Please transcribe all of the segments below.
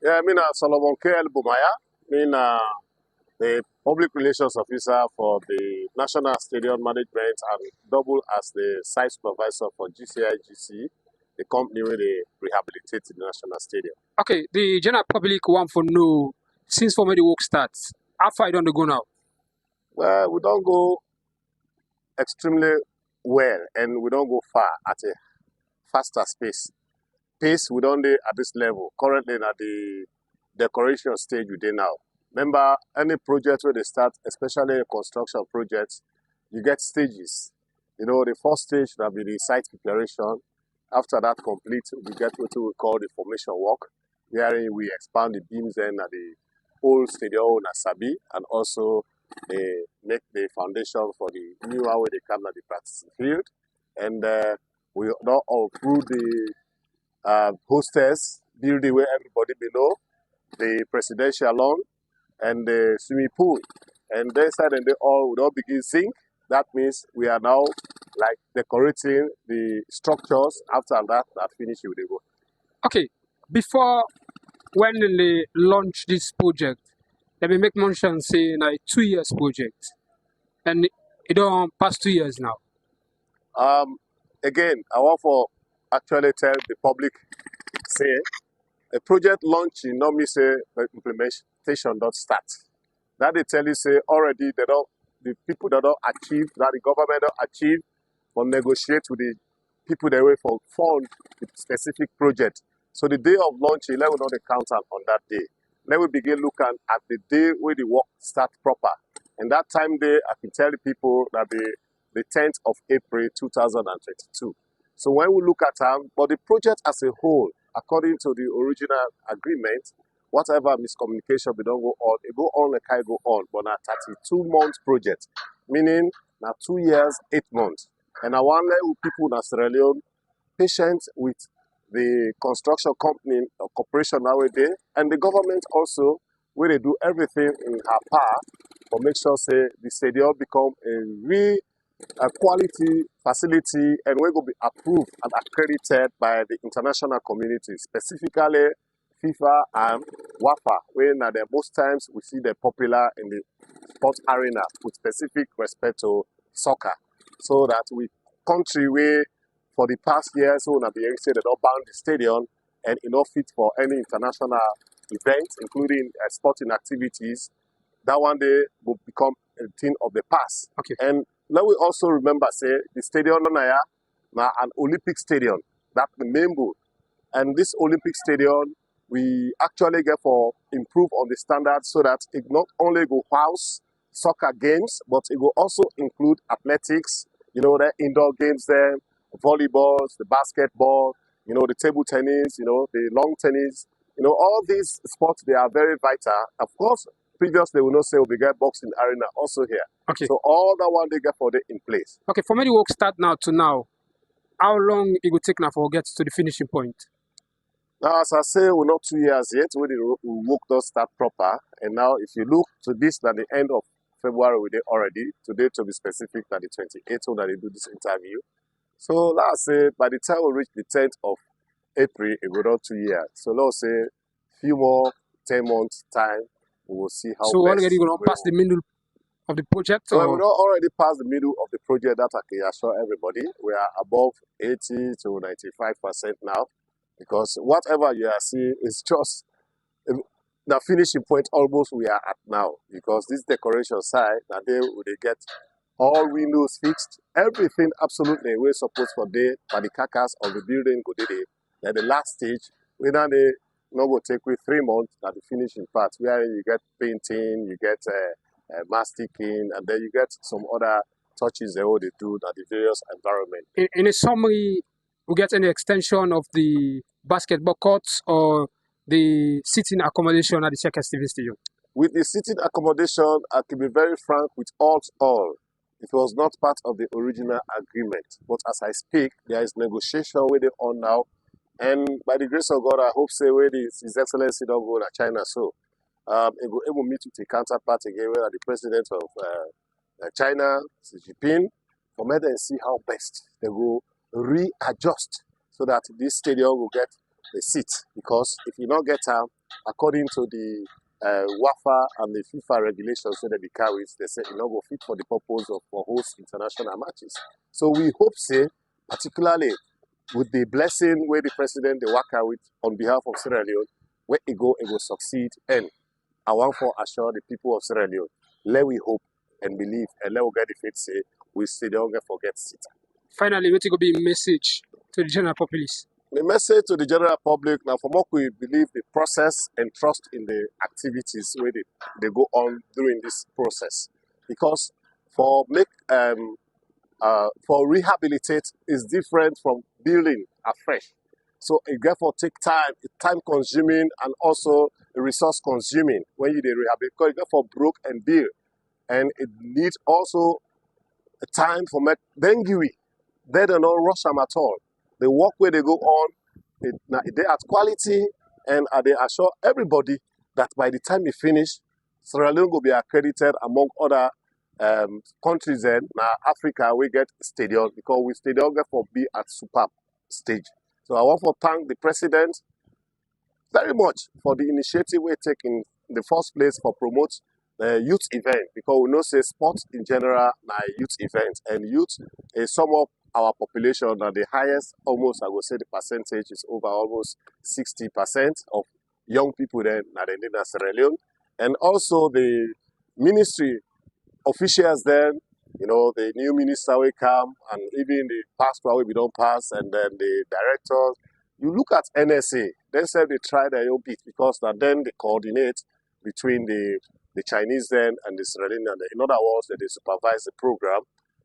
Yeah, I mean, Solomon K. Mbomaya, the public relations officer for the National Stadium Management and double as the site supervisor for GCIGC, the company where they rehabilitate the National Stadium. Okay, the general public want to know, since for the work starts, how far don't they go now? Well, we don't go extremely well and we don't go far at a faster pace we don't do at this level. Currently at the decoration stage we do now. Remember, any project where they start, especially a construction project, you get stages. You know, the first stage will be the site preparation. After that complete, we get what we call the formation work, wherein we expand the beams then at the old stadium Nasabi, and also they make the foundation for the new one where they come at the practice field. And we now approve the hostess building where everybody below, the presidential lawn, and the swimming pool. And they said and they all would all begin sync. That means we are now like decorating the structures. After that finish with the go. Okay, before when they launch this project, let me make mention say like 2 years project. And it don't pass 2 years now. Again, I want to actually tell the public, say, a project launching not mean say the implementation don't start. That they tell you say already they don't, the people that don't achieve, that the government don't achieve, or negotiate with the people they wait for fund the specific project. So the day of launching, let me know the counter on that day. Let me begin looking at the day where the work start proper. And that time day, I can tell the people that the 10th of April 2022. So when we look at but the project as a whole, according to the original agreement, whatever miscommunication we don't go on, it go on like I go on, but now 32-month project, meaning now 2 years, 8 months. And I want to let people in Sierra Leone patient with the construction company or corporation nowadays, and the government also, where they do everything in her power to make sure say the stadium become a quality facility and we're going to be approved and accredited by the international community, specifically FIFA and WAFA, when most times we see them popular in the sports arena with specific respect to soccer. So that we country where for the past years we have been say they don't bound the stadium and enough fit for any international events, including sporting activities, that one day will become a thing of the past. Okay. And let we also remember, say, the stadium now an Olympic stadium, that's the main goal. And this Olympic stadium, we actually get for improve on the standards so that it not only will house soccer games, but it will also include athletics, you know, the indoor games there, volleyballs, the basketball, you know, the table tennis, you know, the long tennis, you know, all these sports, they are very vital. Of course, previously we not say we get boxing arena also here. Okay. So all that one they get for the in place. Okay, for me the work start now to now, how long it will take now for get to the finishing point? Now, as I say, we're not 2 years yet. We work don't start proper. And now, if you look to this, at the end of February, we did already. Today, to be specific, that the 28th that they do this interview. So, let's say, by the time we reach the 10th of April, it will not 2 years. So, let's say, few more 10 months time, we will see how. So, already going to pass the middle of the project? Well, we're not already past the middle of the project. That I can assure everybody. We are above 80 to 95% now. Because whatever you are seeing is just the finishing point almost we are at now. Because this decoration side, now they get all windows fixed, everything absolutely we're supposed for day by the carcass of the building go day. Then the last stage, we now they no go take with 3 months at the finishing part, where you get painting, you get masticing, and then you get some other touches they all they do at the various environment. In a summary, we get any extension of the basketball courts or the sitting accommodation at the Checkers TV Stadium? With the sitting accommodation, I can be very frank with all. It was not part of the original agreement. But as I speak, there is negotiation with it on now. And by the grace of God, I hope say where His Excellency don't go to China. So it will meet with the counterpart again, where the president of China, Xi Jinping, for me and see how best they will readjust so that this stadium will get the seat. Because if you don't get according to the WAFA and the FIFA regulations that they carry, they say it not go fit for the purpose of for host international matches. So we hope, say, particularly with the blessing where the president they work out with on behalf of Sierra Leone, where it go succeed. And I want to assure the people of Sierra Leone, let we hope and believe, and let we get the faith say, we still don't forget it. Finally, what will be a message to the general populace? The message to the general public now, for more we believe the process and trust in the activities where they go on during this process. Because for rehabilitate is different from building afresh. So it therefore take time, it's time consuming and also resource consuming when you rehabilitate, because it therefore broke and build. And it needs also a time for dengue. They don't rush them at all. The work where they go on, they at quality, and they assure everybody that by the time you finish, Sierra Leone will be accredited among other countries. And now Africa we get stadium because we stadium therefore be at superb stage. So I want to thank the president very much for the initiative we take in the first place for promote the youth event, because we know say sports in general na youth event, and youth is some of our population that the highest, almost I would say the percentage is over almost 60% of young people then in Sierra Leone. And also the ministry officials then, the new minister will come, and even the past will be don't pass, and then the directors. You look at NSA, they said they try their own bit because then they coordinate between the Chinese then and the Sierra Leone. In other words, they supervise the program.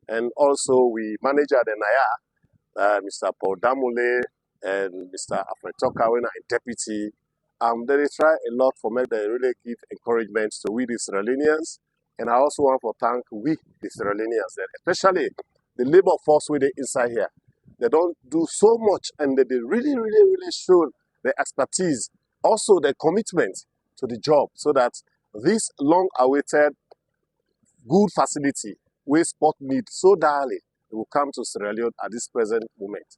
And also we manager the Naya, Mr. Paul Damule and Mr. Afretoka, when I'm deputy. They try a lot for me. They really give encouragement to we the Sierra Leoneans. And I also want to thank we the Sierra Leoneans, especially the labor force with the inside here. They don't do so much, and they really, really, really show their expertise, also their commitment to the job, so that this long-awaited good facility where sport needs so direly will come to Sierra Leone at this present moment.